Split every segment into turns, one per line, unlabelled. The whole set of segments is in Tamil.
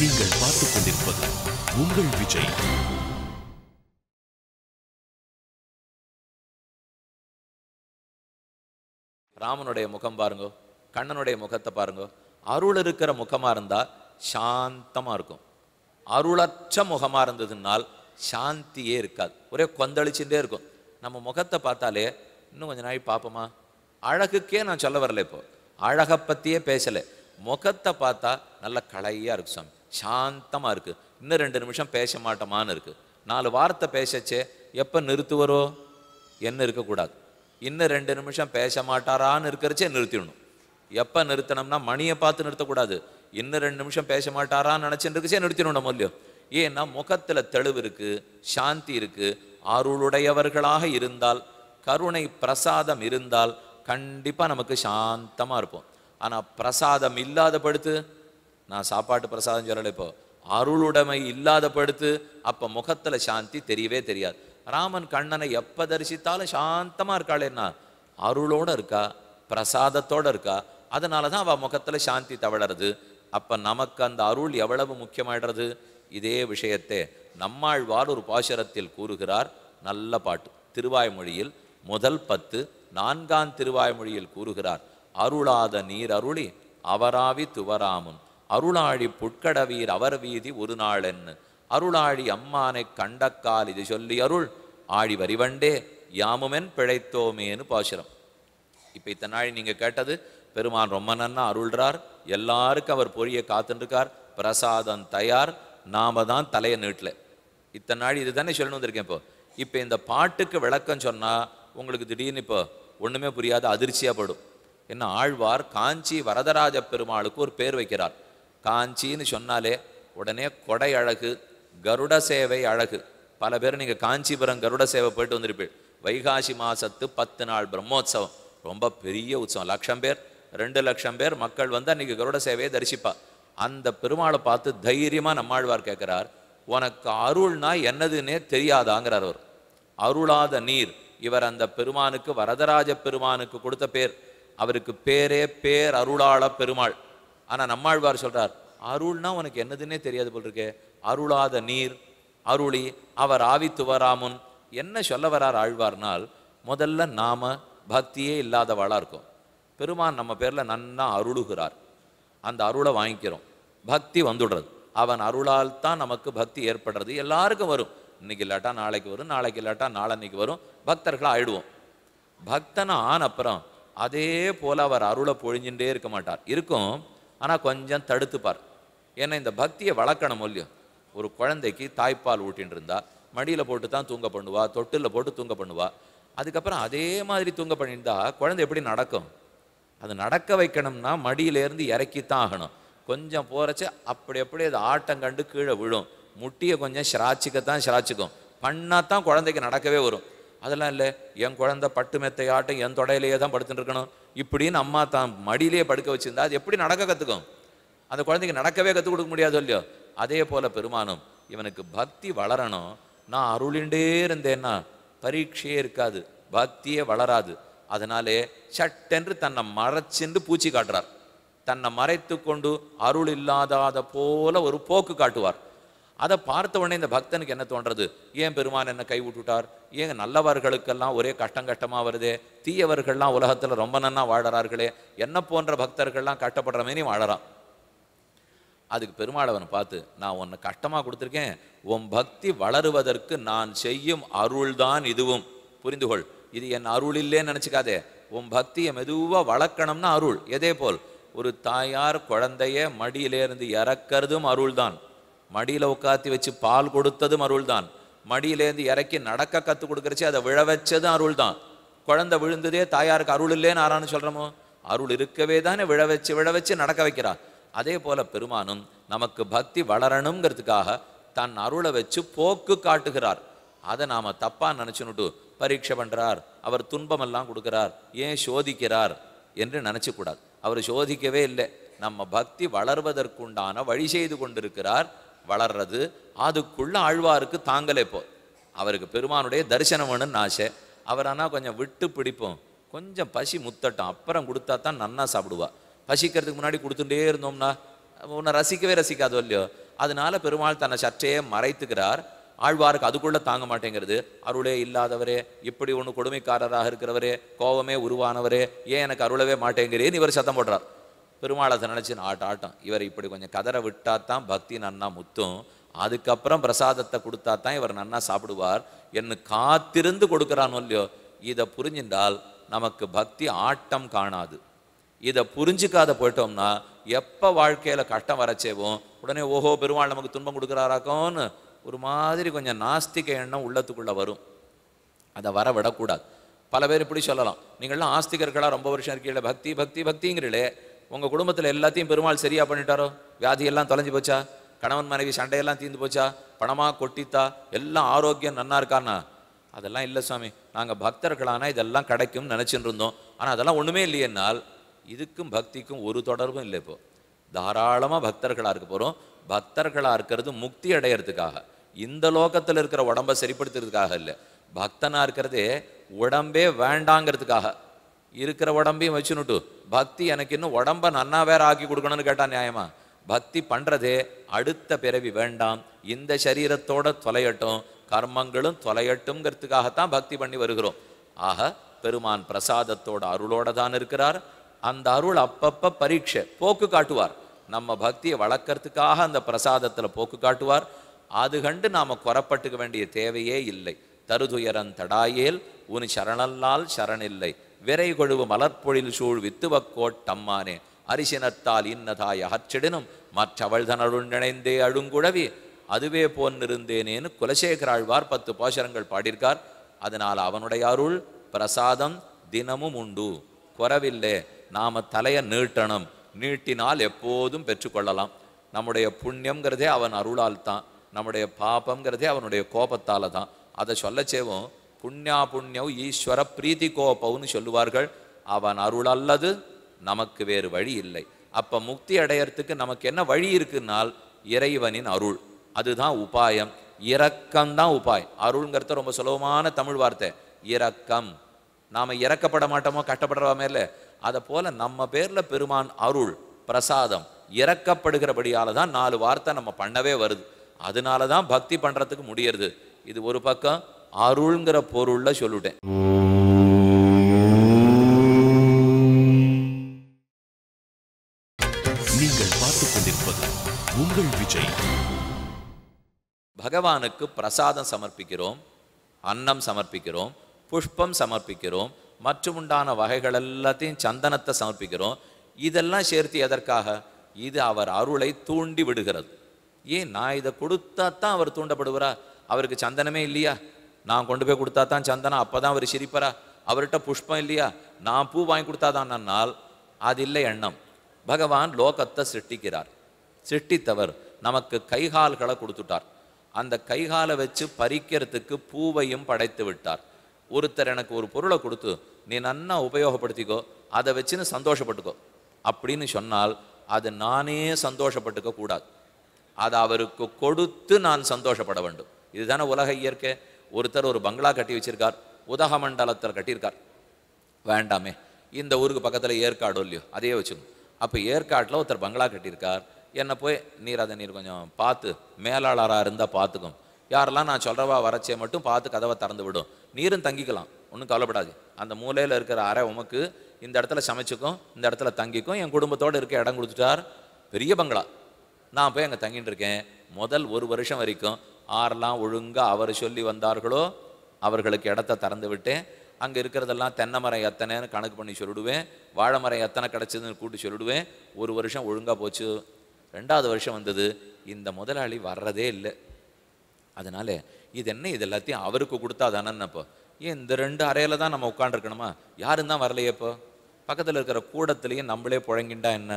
நீங்கள் பார்த்துக் கொண்டிருப்பது உங்கள் விஜய்.
ராமனுடைய முகம் பாருங்க, கண்ணனுடைய முகத்தை பாருங்க. அருள் இருக்கிற முகமா இருந்தா சாந்தமா இருக்கும். அருளற்ற முகமா இருந்ததுனால் சாந்தியே இருக்காது, ஒரே கொந்தளிச்சுட்டே இருக்கும். நம்ம முகத்தை பார்த்தாலே இன்னும் கொஞ்ச நாள் பார்ப்போமா, அழகுக்கே நான் சொல்ல வரல, இப்போ அழகை பத்தியே பேசல. முகத்தை பார்த்தா நல்ல களையா இருக்கு சாமி, சாந்தமா இருக்கு. இன்னும் 2 நிமிஷம் பேச மாட்டோமான்னு இருக்கு. 4 வார்த்தை பேசச்சே எப்ப நிறுத்துவரோ என்ன இருக்கக்கூடாது. இன்னும் 2 நிமிஷம் பேச மாட்டாரான்னு இருக்கிறச்சே நிறுத்திடணும். எப்போ நிறுத்தணும்னா மணியை பார்த்து நிறுத்தக்கூடாது. இன்னும் 2 நிமிஷம் பேச மாட்டாரான்னு நினச்சிட்டு இருக்கச்சே நிறுத்திடணும் இல்லையோ. ஏன்னா முகத்தில் தெளிவு இருக்கு, சாந்தி இருக்கு. அருளுடையவர்களாக இருந்தால், கருணை பிரசாதம் இருந்தால் கண்டிப்பாக நமக்கு சாந்தமாக இருப்போம். ஆனால் பிரசாதம் இல்லாத படுத்து, நான் சாப்பாட்டு பிரசாதம் சொல்லலை, இப்போ அருளுடைமை இல்லாத படுத்து அப்போ முகத்தில் சாந்தி தெரியவே தெரியாது. ராமன் கண்ணனை எப்போ தரிசித்தாலும் சாந்தமாக இருக்காளேன்னா அருளோடு இருக்கா, பிரசாதத்தோடு இருக்கா. அதனால தான் அவள் முகத்தில் சாந்தி தவழறது. அப்போ நமக்கு அந்த அருள் எவ்வளவு முக்கியமாயிடுறது. இதே விஷயத்தை நம்மாழ்வார் ஒரு பாசுரத்தில் கூறுகிறார். நல்ல பாட்டு, திருவாய்மொழியில் முதல் 10 4ஆம் திருவாய்மொழியில் கூறுகிறார். அருளாத நீர் அருளி அவராவி துவராமுன் அருளாழி புட்கடவீர் அவர் வீதி ஒரு நாள் என்ன அருளாழி அம்மானை கண்டக்கால் இது சொல்லி அருள் ஆழி வரிவண்டே யாமுமென் பிழைத்தோமேனு பாசுரம். இப்போ இத்தனை நாள் நீங்கள் கேட்டது, பெருமான் ரொம்ப நன்னா அருள்றார், எல்லாருக்கும் அவர் பொழிய காத்துருக்கார், பிரசாதம் தயார், நாம தான் தலையை நீட்டல. இத்தனை நாள் இது தானே சொல்லணும் வந்திருக்கேன். இப்போ இந்த பாட்டுக்கு விளக்கம் சொன்னால் உங்களுக்கு திடீர்னு இப்போ ஒன்றுமே புரியாத அதிர்ச்சியாக படும். என்ன, ஆழ்வார் காஞ்சி வரதராஜ பெருமாளுக்கு ஒரு பேர் வைக்கிறார். காஞ்சின்னு சொன்னாலே உடனே கொடை அழகு, கருட சேவை அழகு. பல பேர் நீங்கள் காஞ்சிபுரம் கருட சேவை போயிட்டு வந்திருப்பீள். வைகாசி மாதத்து 10 நாள் பிரம்மோத்சவம், ரொம்ப பெரிய உற்சவம். 1,00,000 பேர் 2,00,000 பேர் மக்கள் வந்து அன்றைக்கி கருட சேவையை தரிசிப்பா. அந்த பெருமாளை பார்த்து தைரியமாக நம்மாழ்வார் கேட்குறார், உனக்கு அருள்னா என்னதுன்னே தெரியாதாங்கிறார் அவர். அருளாத நீர், இவர் அந்த பெருமானுக்கு வரதராஜ பெருமானுக்கு கொடுத்த பேர். அவருக்கு பேரே பேர் அருளாள பெருமாள். ஆனால் நம்மாழ்வார் சொல்கிறார், அருள்னா உனக்கு என்னதுன்னே தெரியாது போல் இருக்கே. அருளாத நீர் அருளி அவர் ஆவித்துவராமுன் என்ன சொல்ல வரார் ஆழ்வார்னால், முதல்ல நாம பக்தியே இல்லாதவாளாக இருக்கும். பெருமான் நம்ம பேரில் நன்னா அருளுகிறார், அந்த அருளை வாங்கிக்கிறோம், பக்தி வந்துடுறது. அவன் அருளால் தான் நமக்கு பக்தி ஏற்படுறது. எல்லாருக்கும் வரும், இன்னைக்கு இல்லாட்டா நாளைக்கு வரும், நாளைக்கு இல்லாட்டா நாளன்னைக்கு வரும், பக்தர்களாக ஆயிடுவோம். பக்தனை ஆன அப்புறம் அதே போல் அவர் அருளை பொழிஞ்சுட்டே இருக்க மாட்டார். இருக்கும், ஆனால் கொஞ்சம் தடுத்துப்பார். ஏன்னா இந்த பக்தியை வளர்க்கணும் இல்லையோ. ஒரு குழந்தைக்கு தாய்ப்பால் ஊட்டின்னு இருந்தா மடியில் போட்டு தான் தூங்க பண்ணுவா, தொட்டில் போட்டு தூங்க பண்ணுவா. அதுக்கப்புறம் அதே மாதிரி தூங்க பண்ணியிருந்தா குழந்தை எப்படி நடக்கும்? அது நடக்க வைக்கணும்னா மடியிலேருந்து இறக்கித்தான் ஆகணும். கொஞ்சம் போகிறச்ச அப்படி அது ஆட்டம் கண்டு கீழே விழும். முட்டியை கொஞ்சம் சிராச்சிக்கத்தான் சிராச்சிக்கும், பண்ணால் தான் குழந்தைக்கு நடக்கவே வரும். அதெல்லாம் இல்லை, என் குழந்தை பட்டு மெத்தை ஆட்டம் என் தொடையிலேயே தான் படுத்துட்டு இருக்கணும் இப்படின்னு அம்மா தான் மடியிலேயே படுக்க வச்சுருந்தா அது எப்படி நடக்க கற்றுக்கும்? அந்த குழந்தைக்கு நடக்கவே கற்றுக் கொடுக்க முடியாது இல்லையோ. அதே போல் பெருமானும் இவனுக்கு பக்தி வளரணும். நான் அருளிண்டே இருந்தேன்னா பரீட்சையே இருக்காது, பக்தியே வளராது. அதனாலே சட்டென்று தன்னை மறைச்சின்று பூச்சி காட்டுறார். தன்னை மறைத்து கொண்டு அருள் இல்லாத போல ஒரு போக்கு காட்டுவார். அதை பார்த்த உடனே இந்த பக்தனுக்கு என்ன தோன்றது, ஏன் பெருமான் என்ன கை விட்டுட்டார், ஏன் நல்லவர்களுக்கெல்லாம் ஒரே கஷ்டமாக வருதே, தீயவர்கள்லாம் உலகத்தில் ரொம்ப நன்னா வாழறார்களே, என்ன போன்ற பக்தர்கள்லாம் கஷ்டப்படுற மாரி வாழறான். அதுக்கு பெருமாளவன் பார்த்து, நான் உன்னை கஷ்டமாக கொடுத்துருக்கேன், உன் பக்தி வளருவதற்கு நான் செய்யும் அருள் தான் இதுவும், புரிந்துகொள். இது என் அருள் இல்லைன்னு நினச்சிக்காதே, உன் பக்தியை மெதுவாக வளர்க்கணும்னா அருள். எதே போல் ஒரு தாயார் குழந்தைய மடியிலேருந்து இறக்கிறதும் அருள் தான், மடியில் உட்காத்தி வச்சு பால் கொடுத்ததும் அருள் தான், மடியிலேருந்து இறக்கி நடக்க கற்றுக் கொடுக்குறச்சு அதை விழ வச்சதும் அருள் தான். குழந்தை விழுந்ததே தாயாருக்கு அருள் இல்லைன்னு ஆறான்னு சொல்கிறோமோ, அருள் இருக்கவே தானே விழ வச்சு நடக்க வைக்கிறா. அதே போல் பெருமானும் நமக்கு பக்தி வளரணுங்கிறதுக்காக தன் அருளை வச்சு போக்கு காட்டுகிறார். அதை நாம் தப்பாக நினச்சுன்னுட்டு பரீட்சை பண்ணுறார், அவர் துன்பமெல்லாம் கொடுக்குறார், ஏன் சோதிக்கிறார் என்று நினச்சக்கூடாது. அவர் சோதிக்கவே இல்லை, நம்ம பக்தி வளர்வதற்குண்டான வழி செய்து கொண்டிருக்கிறார். வளர்றது அதுக்குள்ள ஆழ்வாருக்கு தாங்கலே போ. அவருக்கு பெருமானுடைய தரிசனம் வேணும்னு ஆசை. அவர் ஆனால் கொஞ்சம் விட்டு பிடிப்போம், கொஞ்சம் பசி முத்தட்டும், அப்புறம் கொடுத்தா தான் நன்னா சாப்பிடுவா. பசிக்கிறதுக்கு முன்னாடி கொடுத்துட்டே இருந்தோம்னா உன்னை ரசிக்கவே ரசிக்காதோ இல்லையோ. அதனால பெருமாள் தன்னை சற்றே மறைத்துக்கிறார். ஆழ்வாருக்கு அதுக்குள்ள தாங்க மாட்டேங்கிறது. அருளே இல்லாதவரே, இப்படி ஒன்று கொடுமைக்காரராக இருக்கிறவரே, கோபமே உருவானவரே, ஏன் எனக்கு அருளவே மாட்டேங்கிறேன்னு இவர் சத்தம் போடுறார். பெருமாள் அதை நினைச்சு ஆட்டம், இவர் இப்படி கொஞ்சம் கதற விட்டாத்தான் பக்தி நன்னா முத்தும், அதுக்கப்புறம் பிரசாதத்தை கொடுத்தாத்தான் இவர் நன்னா சாப்பிடுவார் என்று காத்திருந்து கொடுக்குறானோ இல்லையோ. இதை புரிஞ்சின்றால் நமக்கு பக்தி ஆட்டம் காணாது. இதை புரிஞ்சுக்காத போயிட்டோம்னா எப்போ வாழ்க்கையில் கஷ்டம் வரச்சேவோம் உடனே ஓஹோ பெருமாள் நமக்கு துன்பம் கொடுக்குறாராக்கோன்னு ஒரு மாதிரி கொஞ்சம் நாஸ்திக எண்ணம் உள்ளத்துக்குள்ளே வரும். அதை வர விடக்கூடாது. பல பேர் இப்படி சொல்லலாம், நீங்கள்லாம் ஆஸ்திகர்களாக ரொம்ப வருஷம் இருக்கீங்களே, பக்தி பக்தி பக்திங்கிறீங்களே, உங்கள் குடும்பத்தில் எல்லாத்தையும் பெருமாள் சரியாக பண்ணிட்டாரோ, வியாதியெல்லாம் தொலைஞ்சு போச்சா, கணவன் மனைவி சண்டையெல்லாம் தீர்ந்து போச்சா, பணமாக கொட்டித்தா, எல்லாம் ஆரோக்கியம் நன்னா இருக்கான்னா? அதெல்லாம் இல்லை சுவாமி, நாங்கள் பக்தர்களானா இதெல்லாம் கிடைக்கும்னு நினச்சிட்டு இருந்தோம், ஆனால் அதெல்லாம் ஒன்றுமே இல்லையென்னால் இதுக்கும் பக்திக்கும் ஒரு தொடர்பும் இல்லை. இப்போ தாராளமாக பக்தர்களாக இருக்க போகிறோம். பக்தர்களாக இருக்கிறது முக்தி அடையிறதுக்காக, இந்த லோகத்தில் இருக்கிற உடம்பை சரிப்படுத்துறதுக்காக இல்லை. பக்தனாக இருக்கிறதே உடம்பே வேண்டாங்கிறதுக்காக. இருக்கிற உடம்பையும் வச்சுனுட்டு பக்தி எனக்கு இன்னும் உடம்பை நன்னா வேற ஆக்கி கொடுக்கணும்னு கேட்டால் நியாயமா? பக்தி பண்ணுறதே அடுத்த பிறவி வேண்டாம், இந்த சரீரத்தோட தொலையட்டும், கர்மங்களும் தொலையட்டும்ங்கிறதுக்காகத்தான் பக்தி பண்ணி வருகிறோம். ஆக பெருமான் பிரசாதத்தோட அருளோட தான் இருக்கிறார். அந்த அருள் அப்பப்போ பரீட்சை போக்கு காட்டுவார். நம்ம பக்தியை வளர்க்கறதுக்காக அந்த பிரசாதத்தில் போக்கு காட்டுவார். அது கண்டு நாம் குறப்பட்டுக்க வேண்டிய தேவையே இல்லை. தருதுயரன் தடாயேல் உன் சரணல்லால் சரணில்லை, விரை கொழுவு மலர்பொழில் சூழ் வித்துவக்கோட்டம்மானே, அரிசினத்தால் இன்னதாய் அகற்றிடனும் மற்றவள்தனருள் நினைந்தே அழுங்குழவி அதுவே போன்னிருந்தேனேன்னு குலசேகராழ்வார் 10 பாசுரங்கள் பாடியிருக்கார். அதனால் அவனுடைய அருள் பிரசாதம் தினமும் உண்டு, குறவில்லை. நாம் தலையை நீட்டணும், நீட்டினால் எப்போதும் பெற்றுக்கொள்ளலாம். நம்முடைய புண்ணியங்கிறதே அவன் அருளால் தான், நம்முடைய பாபங்கிறதே அவனுடைய கோபத்தால் தான். அதை சொல்லச்சேவும் புண்ணியா புண்ணியவ் ஈஸ்வர பிரீத்தி கோபம்னு சொல்லுவார்கள். அவன் அருள் அல்லது நமக்கு வேறு வழி இல்லை. அப்போ முக்தி அடையறதுக்கு நமக்கு என்ன வழி இருக்குன்னால் இறைவனின் அருள், அதுதான் உபாயம். இரக்கம்தான் உபாயம். அருள்ங்கிறத ரொம்ப சுலபமான தமிழ் வார்த்தை, இரக்கம். நாம் இறக்கப்பட மாட்டோமோ, கஷ்டப்படுறோமே இல்லை, அதை போல நம்ம பேரில் பெருமான் அருள் பிரசாதம் இறக்கப்படுகிறபடியால தான் 4 வார்த்தை நம்ம பண்ணவே வருது. அதனால தான் பக்தி பண்ணுறதுக்கு முடியறது. இது ஒரு பக்கம் அருள்ங்கிற பொருளில் சொல்லிட்டேன்.
நீங்கள் பார்த்துக் கொண்டிருப்பது உங்கள் விஜய்.
பகவானுக்கு பிரசாதம் சமர்ப்பிக்கிறோம், அன்னம் சமர்ப்பிக்கிறோம், புஷ்பம் சமர்ப்பிக்கிறோம், மற்றும் உண்டான வகைகள் எல்லாத்தையும் சந்தனத்தை சமர்ப்பிக்கிறோம். இதெல்லாம் சேர்த்து எதற்காக? இது அவர் அருளை தூண்டி விடுகிறது. ஏன் நான் இதை கொடுத்தா தான் அவர் தூண்டப்படுவாரா? அவருக்கு சந்தனமே இல்லையா? நான் கொண்டு போய் கொடுத்தா தான் சந்தனம், அப்போ தான் அவர் சிரிப்பாரா? அவர்கிட்ட புஷ்பம் இல்லையா? நான் பூ வாங்கி கொடுத்தாதான் அது இல்லை எண்ணம். பகவான் லோகத்தை சிருஷ்டிக்கிறார். சிருஷ்டித்தவர் நமக்கு கைகால்களை கொடுத்துட்டார். அந்த கைகாலை வச்சு பறிக்கிறதுக்கு பூவையும் படைத்து விட்டார். ஒருத்தர் எனக்கு ஒரு பொருளை கொடுத்து நீ நன்னா உபயோகப்படுத்திக்கோ, அதை வச்சுன்னு சந்தோஷப்பட்டுக்கோ அப்படின்னு சொன்னால் அது நானே சந்தோஷப்பட்டுக்க கூடாது. அதை அவருக்கு கொடுத்து நான் சந்தோஷப்பட வேண்டும். இதுதானே உலக இயற்கை. ஒருத்தர் ஒரு பங்களா கட்டி வச்சிருக்கார், உதகமண்டலத்தில் கட்டியிருக்கார். வேண்டாமே, இந்த ஊருக்கு பக்கத்தில் ஏற்காடு இல்லையோ, அதையே வச்சுக்கணும். அப்போ ஏற்காட்டில் ஒருத்தர் பங்களா கட்டியிருக்கார். என்னை போய் நீர் கொஞ்சம் பார்த்து, மேலாளராக இருந்தால் பார்த்துக்கும், யாரெல்லாம் நான் சொல்கிறவா வரச்சே மட்டும் பார்த்து கதவை திறந்து விடும், நீரும் தங்கிக்கலாம், ஒன்றும் கவலைப்படாது. அந்த மூலையில் இருக்கிற அறை உமக்கு, இந்த இடத்துல சமைச்சுக்கும், இந்த இடத்துல தங்கிக்கும், என் குடும்பத்தோடு இருக்க இடம் கொடுத்துட்டார். பெரிய பங்களா. நான் போய் அங்கே தங்கிட்டு இருக்கேன். முதல் 1 வருஷம் வரைக்கும் ஆரெல்லாம் ஒழுங்காக அவர் சொல்லி வந்தார்களோ அவர்களுக்கு இடத்த திறந்து விட்டேன். அங்கே இருக்கிறதெல்லாம் தென்னை மரம் எத்தனைன்னு கணக்கு பண்ணி சொல்லிடுவேன், வாழை மரம் எத்தனை கிடச்சிதுன்னு கூட்டி சொல்லிடுவேன். 1 வருஷம் ஒழுங்காக போச்சு. 2வது வருஷம் வந்தது, இந்த முதலாளி வர்றதே இல்லை. அதனால இது என்ன, இது எல்லாத்தையும் அவருக்கு கொடுத்தா தானே. இப்போ ஏன் இந்த 2 அறையில் தான் நம்ம உட்காண்டிருக்கணுமா? யாரும் தான் வரலையே. இப்போ பக்கத்தில் இருக்கிற கூடத்துலேயும் நம்மளே புழங்கிண்டா என்ன,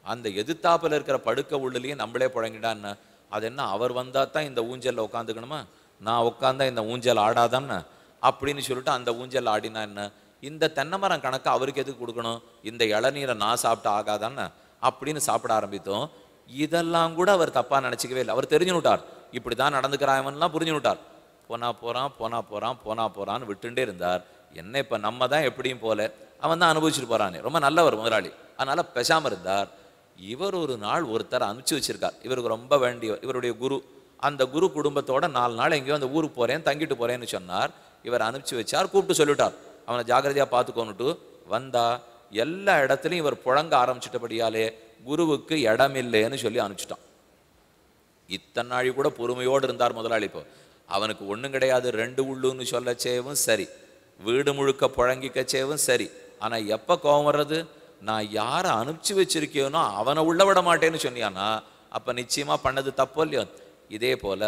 அந்த எதிர்த்தாப்பில் இருக்கிற படுக்க உள்ளுலேயும் நம்மளே புழங்கிண்டா என்ன? அது என்ன, அவர் வந்தால் தான் இந்த ஊஞ்சலில் உட்காந்துக்கணுமா? நான் உட்காந்தா இந்த ஊஞ்சல் ஆடாதான்னு அப்படின்னு சொல்லிட்டு அந்த ஊஞ்சல் ஆடினா என்ன? இந்த தென்னை மரம் கணக்கு அவருக்கு எதுக்கு கொடுக்கணும்? இந்த இளநீரை நான் சாப்பிட்டு ஆகாதான்னு அப்படின்னு சாப்பிட ஆரம்பித்தோம். இதெல்லாம் கூட அவர் தப்பாக நினச்சிக்கவே இல்லை. அவர் தெரிஞ்சுனுட்டார், இப்படி தான் நடந்துக்கிறாயவன்லாம் புரிஞ்சுனுட்டார். போனா போகிறான்னு விட்டுட்டே இருந்தார். என்ன இப்போ நம்ம தான் எப்படியும் போல, அவன் தான் அனுபவிச்சுட்டு போகிறானே, ரொம்ப நல்லவர் முதலாளி, அதனால் பேசாமல் இருந்தார். இவர் ஒரு நாள் ஒருத்தர் அனுப்பிச்சு வச்சிருக்கார், இவருக்கு ரொம்ப வேண்டிய இவருடைய குரு. அந்த குரு குடும்பத்தோட 4 நாள் எங்கேயோ அந்த ஊருக்கு போகிறேன் தங்கிட்டு போகிறேன்னு சொன்னார். இவர் அனுப்பிச்சு வச்சார், கூப்பிட்டு சொல்லிட்டார் அவனை ஜாகிரதையாக பார்த்துக்கோன்னுட்டு. வந்தா எல்லா இடத்துலையும் இவர் புழங்க ஆரம்பிச்சிட்டபடியாலே குருவுக்கு இடமில்லைன்னு சொல்லி அனுப்பிச்சிட்டான். இத்தனை நாளி கூட பொறுமையோடு இருந்தார் முதலாளி. இப்போ அவனுக்கு ஒன்றும் கிடையாது, 2 உள்ளுன்னு சொல்லச்சேவும் சரி, வீடு முழுக்க புழங்கிக்கச்சேவும் சரி. ஆனால் எப்போ கோபம் வர்றது, நான் யாரை அனுப்பிச்சு வச்சிருக்கேனோ அவனை உள்ள விட மாட்டேன்னு சொன்னியானா அப்போ நிச்சயமாக பண்ணது தப்போ இல்லையோ. இதே போல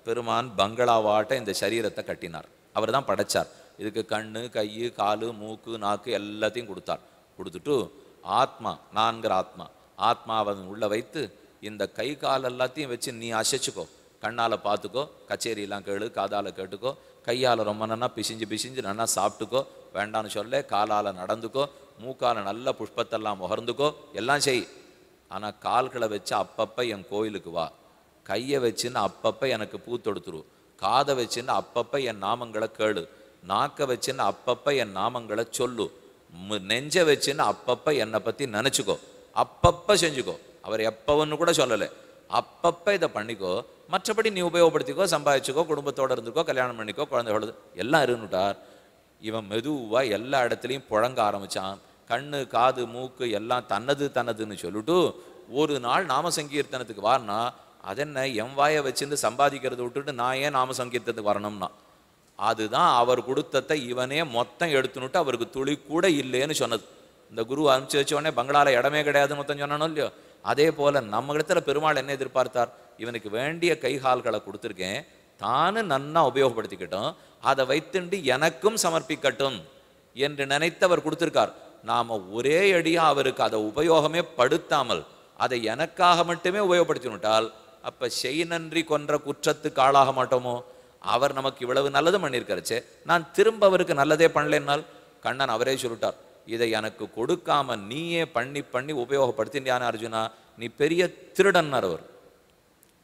பெருமான் பங்களாவாட்ட இந்த சரீரத்தை கட்டினார், அவர் தான் படைச்சார். இதுக்கு கண்ணு கை காலு மூக்கு நாக்கு எல்லாத்தையும் கொடுத்தார். கொடுத்துட்டு ஆத்மா, நான்கிற ஆத்மாவை உள்ள வைத்து இந்த கை கால் எல்லாத்தையும் வச்சு நீ அசைச்சுக்கோ, கண்ணால் பார்த்துக்கோ, கச்சேரியெல்லாம் கேளு, காதால் கேட்டுக்கோ, கையால் ரொம்ப நன்னா பிசிஞ்சு நன்னா சாப்பிட்டுக்கோ, வேண்டான்னு சொல்ல, காலால் நடந்துக்கோ, மூக்கால் நல்ல புஷ்பத்தெல்லாம் முகர்ந்துக்கோ, எல்லாம் செய். ஆனால் கால்களை வச்சு அப்பப்போ என் கோயிலுக்கு வா, கையை வச்சுன்னு அப்பப்போ எனக்கு பூ தொடுத்துரு, காதை வச்சுன்னு அப்பப்போ என் நாமங்களை கேளு, நாக்கை வச்சுன்னு அப்பப்போ என் நாமங்களை சொல்லு, நெஞ்சை வச்சுன்னு அப்பப்போ என்னை பற்றி நினச்சிக்கோ, அப்பப்போ செஞ்சுக்கோ. அவர் எப்போன்னு கூட சொல்லலை, அப்பப்போ இதை பண்ணிக்கோ, மற்றபடி நீ உபயோகப்படுத்திக்கோ, சம்பாதிச்சுக்கோ, குடும்பத்தோடு இருந்துக்கோ, கல்யாணம் பண்ணிக்கோ, குழந்தைகளோடு எல்லாம் இருந்துட்டார். இவன் மெதுவாக எல்லா இடத்துலையும் புழங்க ஆரம்பித்தான். கண்ணு காது மூக்கு எல்லாம் தன்னதுன்னு சொல்லிட்டு ஒரு நாள் நாம சங்கீர்த்தனத்துக்கு வாரினா, அதென்ன என் வாயை வச்சுருந்து சம்பாதிக்கிறத விட்டுட்டு நான் ஏன் நாம சங்கீர்த்தனத்துக்கு வரணும்னா, அதுதான் அவர் கொடுத்ததை இவனே மொத்தம் எடுத்துனுட்டு அவருக்கு துளி கூட இல்லைன்னு சொன்னது. இந்த குரு அனுப்பிச்சு வச்ச உடனே பங்களால இடமே கிடையாது மொத்தம் சொன்னானோ இல்லையோ. அதே போல நம்ம இடத்துல பெருமாள் என்ன எதிர்பார்த்தார், இவனுக்கு வேண்டிய கைகால்களை கொடுத்துருக்கேன், தானு நன்னா உபயோகப்படுத்திக்கிட்டோம், அதை வைத்துண்டு எனக்கும் சமர்ப்பிக்கட்டும் என்று நினைத்தவர் கொடுத்திருக்கார். நாம ஒரே அடியா அவருக்கு அதை உபயோகமே படுத்தாமல் அதை எனக்காக மட்டுமே உபயோகப்படுத்தினுட்டால் அப்ப செய் நன்றி கொன்ற குற்றத்துக்கு ஆளாக மாட்டோமோ. அவர் நமக்கு இவ்வளவு நல்லது பண்ணியிருக்காருச்சே, நான் திரும்ப அவருக்கு நல்லதே பண்ணலன்னால், கண்ணன் அவரே சொல்லிட்டார், இதை எனக்கு கொடுக்காம நீயே பண்ணி உபயோகப்படுத்தின்றியான அர்ஜுனா, நீ பெரிய திருடன்னார். அவர்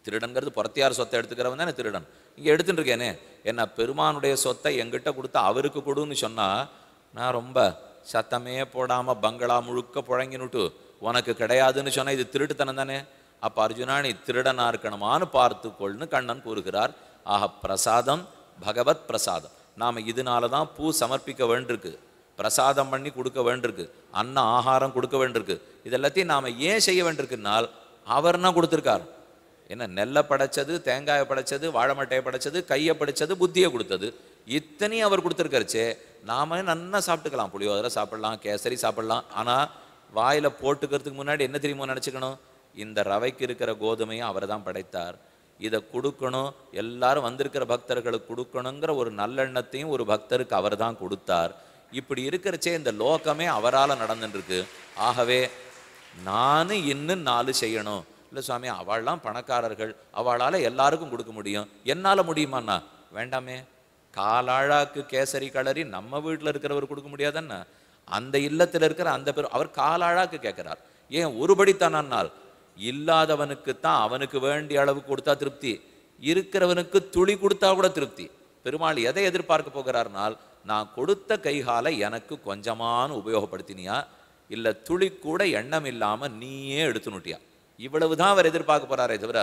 திருடன்கிறது புறத்தியார் சொத்தை எடுத்துக்கிறவன் தானே திருடன். இங்கே எடுத்துட்டு இருக்கேனே, என்ன பெருமானுடைய சொத்தை எங்கிட்ட கொடுத்தா அவருக்கு கொடுன்னு சொன்னா, நான் ரொம்ப சத்தமே போடாம பங்களா முழுக்க புழங்கினுட்டு உனக்கு கிடையாதுன்னு சொன்னா இது திருட்டுத்தனம் தானே. அப்ப அர்ஜுனா நீ திருடனா இருக்கணுமான்னு பார்த்துக்கொள்னு கண்ணன் கூறுகிறார். ஆக பிரசாதம் பகவத் பிரசாதம். நாம இதனால தான் பூ சமர்ப்பிக்க வேண்டியிருக்கு, பிரசாதம் பண்ணி கொடுக்க வேண்டியிருக்கு, அன்ன ஆகாரம் கொடுக்க வேண்டியிருக்கு. இதெல்லாத்தையும் நாம ஏன் செய்ய வேண்டியிருக்குன்னால் அவர்னா கொடுத்துருக்கார். என்ன நெல்லை படைச்சது, தேங்காயை படைச்சது, வாழைமட்டையை படைச்சது, கையை படைச்சது, புத்தியை கொடுத்தது, இத்தனையும் அவர் கொடுத்துருக்காருச்சே. நாம நன்னா சாப்பிட்டுக்கலாம், புளியோதரை சாப்பிடலாம், கேசரி சாப்பிடலாம். ஆனால் வாயில் போட்டுக்கிறதுக்கு முன்னாடி என்ன தெரியுமோ நினச்சிக்கணும், இந்த ரவைக்கு இருக்கிற கோதுமையும் அவர் தான் படைத்தார், இதை கொடுக்கணும், எல்லாரும் வந்திருக்கிற பக்தர்களுக்கு கொடுக்கணுங்கிற ஒரு நல்லெண்ணத்தையும் ஒரு பக்தருக்கு அவர் தான் கொடுத்தார். இப்படி இருக்கிறச்சே இந்த லோகமே அவரால் நடந்துருக்கு. ஆகவே நான் இன்னும் 4 செய்யணும். இல்லை சுவாமி, அவள்லாம் பணக்காரர்கள், அவளால் எல்லாருக்கும் கொடுக்க முடியும், என்னால் முடியுமாண்ணா? வேண்டாமே, காலாழாக்கு கேசரி கலரி நம்ம வீட்டில் இருக்கிறவர் கொடுக்க முடியாதன்னா, அந்த இல்லத்தில் இருக்கிற அந்த பேர் அவர் காலாழாக்கு கேட்கிறார். ஏன் ஒருபடித்தானால் இல்லாதவனுக்குத்தான் அவனுக்கு வேண்டிய அளவு கொடுத்தா திருப்தி, இருக்கிறவனுக்கு துளி கொடுத்தா கூட திருப்தி. பெருமாள் எதை எதிர்பார்க்க போகிறார்னால், நான் கொடுத்த கைகாலை எனக்கு கொஞ்சமான உபயோகப்படுத்தினியா, இல்லை துளி கூட எண்ணம் இல்லாமல் நீயே எடுத்துனுட்டியா, இவ்வளவுதான் அவர் எதிர்பார்க்க போறாரே தவிர.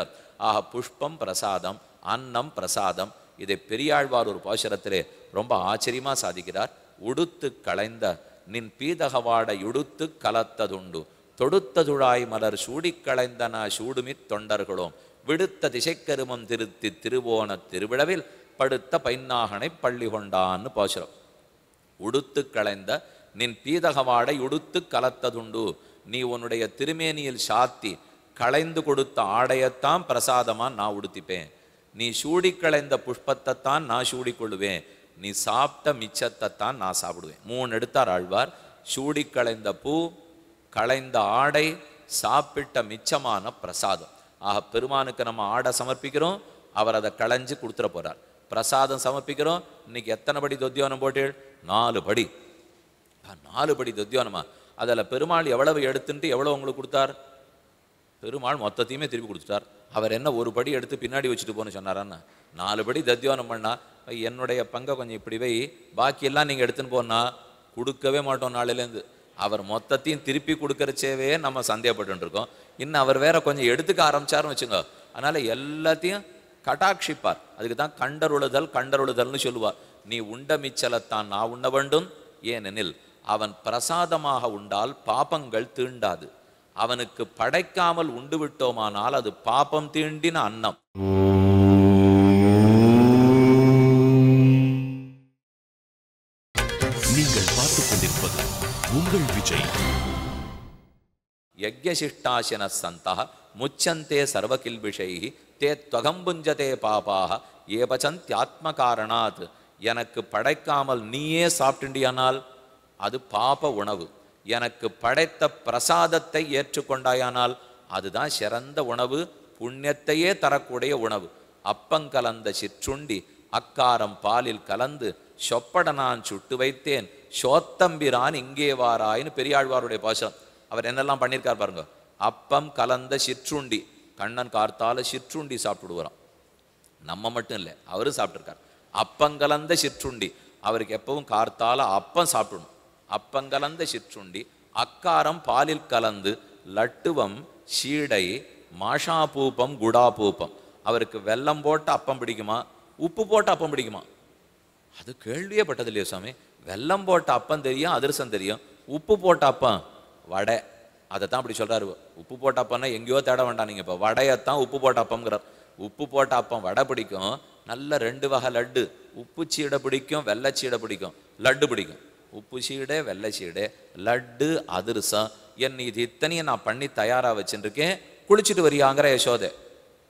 ஆக புஷ்பம் பிரசாதம், அன்னம் பிரசாதம். இதை பெரியாழ்வார் ஒரு பாசுரத்திலே ரொம்ப ஆச்சரியமா சாதிக்கிறார். உடுத்து களைந்த நின் பீதகவாடை உடுத்து கலத்ததுண்டு, தொடுத்ததுழாய் மலர் சூடி களைந்தன சூடுமித் தொண்டர்களோம், விடுத்த திசைக்கருமம் திருத்தி திருவோண திருவிழவில் படுத்த பைன்னாகனை பள்ளி கொண்டான்னு பாசுரம். உடுத்து களைந்த நின் பீதகவாடை உடுத்து கலத்ததுண்டு, நீ உன்னுடைய திருமேனியில் சாத்தி களைந்து கொடுத்த ஆடையத்தான் பிரசாதமா நான் உடுத்திப்பேன், நீ சூடி களைந்த புஷ்பத்தை தான் நான் சூடிக்கொள்ளுவேன், நீ சாப்பிட்ட மிச்சத்தை தான் நான் சாப்பிடுவேன். 3 எடுத்தார் ஆழ்வார். சூடி களைந்த பூ, களைந்த ஆடை, சாப்பிட்ட மிச்சமான பிரசாதம். ஆக பெருமானுக்கு நம்ம ஆடை சமர்ப்பிக்கிறோம், அவர் அதை களைஞ்சு கொடுத்துட போறார். பிரசாதம் சமர்ப்பிக்கிறோம், இன்னைக்கு எத்தனை படி தொத்தியோனம் போட்டீள்? 4 படி. 4 படி தொத்தியோனமா? அதில் பெருமாள் எவ்வளவு எடுத்துட்டு எவ்வளோ உங்களுக்கு கொடுத்தார்? பெருமாள் மொத்தத்தையுமே திருப்பி கொடுத்துட்டார். அவர் என்ன ஒரு படி எடுத்து பின்னாடி வச்சுட்டு போன்னு சொன்னாரான்னா, 4 படி தத்தியோனம் பண்ணா என்னுடைய பங்கை கொஞ்சம் இப்படி வை, பாக்கியெல்லாம் நீங்கள் எடுத்துன்னு போனா கொடுக்கவே மாட்டோம் நாளிலேருந்து. அவர் மொத்தத்தையும் திருப்பி கொடுக்கறச்சேவே நம்ம சந்தேகப்பட்டு இருக்கோம். இன்னும் அவர் வேற கொஞ்சம் எடுத்துக்க ஆரம்பிச்சாருன்னு வச்சுங்க, அதனால எல்லாத்தையும் கட்டாட்சிப்பார். அதுக்கு தான் கண்டருளுதல்னு சொல்லுவார். நீ உண்ட மிச்சலத்தான் நான் உண்ண வேண்டும், ஏனெனில் அவன் பிரசாதமாக உண்டால் பாபங்கள் தீண்டாது. அவனுக்கு படைக்காமல் உண்டு விட்டோமானால் அது பாபம் தீண்டின அன்னம்.
நீங்கள் பார்த்துக் கொண்டிருப்பது உங்கள் விஜய்.
யஜ்ஞசிஷ்டாசன சந்தः முச்சந்தே சர்வகில்பிஷைஹி தே த்வகம்புஞ்சதே பாபாக ஏபசந்த்யாத்ம காரணாத். எனக்கு படைக்காமல் நீயே சாப்பிட்டுண்டியானால் அது பாப உணவு. எனக்கு படைத்த பிரசாதத்தை ஏற்றுக்கொண்டாயானால் அதுதான் சிறந்த உணவு, புண்ணியத்தையே தரக்கூடிய உணவு. அப்பங்கலந்த சிற்றுண்டி அக்காரம் பாலில் கலந்து சொப்பட நான் சுட்டு வைத்தேன், சோத்தம்பிரான் இங்கே வாராயின்னு பெரியாழ்வாருடைய பாசம். அவர் என்னெல்லாம் பண்ணியிருக்கார் பாருங்க. அப்பம் கலந்த சிற்றுண்டி, கண்ணன் கார்த்தால சிற்றுண்டி சாப்பிட்டுடுவாராம். நம்ம மட்டும் இல்லை, அவரும் சாப்பிட்டுருக்கார். அப்பங்கலந்த சிற்றுண்டி, அவருக்கு எப்பவும் கார்த்தால அப்பம் சாப்பிடணும். அப்பங்கலந்த சிற்றுண்டி அக்காரம் பாலில் கலந்து லட்டுவம் சீடை மாஷாபூப்பம் குடாபூப்பம். அவருக்கு வெல்லம் போட்ட அப்பம் பிடிக்குமா, உப்பு போட்ட அப்பம் பிடிக்குமா? அது கேள்வியே பட்டது இல்லையா சுவாமி. வெல்லம் போட்ட அப்பம் தெரியும், அதிரசம் தெரியும். உப்பு போட்ட அப்பம் வடை, அதை தான் அப்படி சொல்றாரு. உப்பு போட்ட அப்பம்னா எங்கேயோ தேட வேண்டாம், நீங்க இப்போ வடையத்தான் உப்பு போட்ட அப்பம்ங்கிறார். உப்பு போட்ட அப்பம் வடை பிடிக்கும். நல்ல 2 வகை லட்டு, உப்பு சீடை பிடிக்கும், வெள்ளை சீடை பிடிக்கும், லட்டு பிடிக்கும். உப்பு சீடை, வெள்ளை சீடை, லட்டு, அதிரசம், என் இது இத்தனையும் நான் பண்ணி தயாராக வச்சுருக்கேன். குளிச்சுட்டு வரியாங்கிற யசோதை.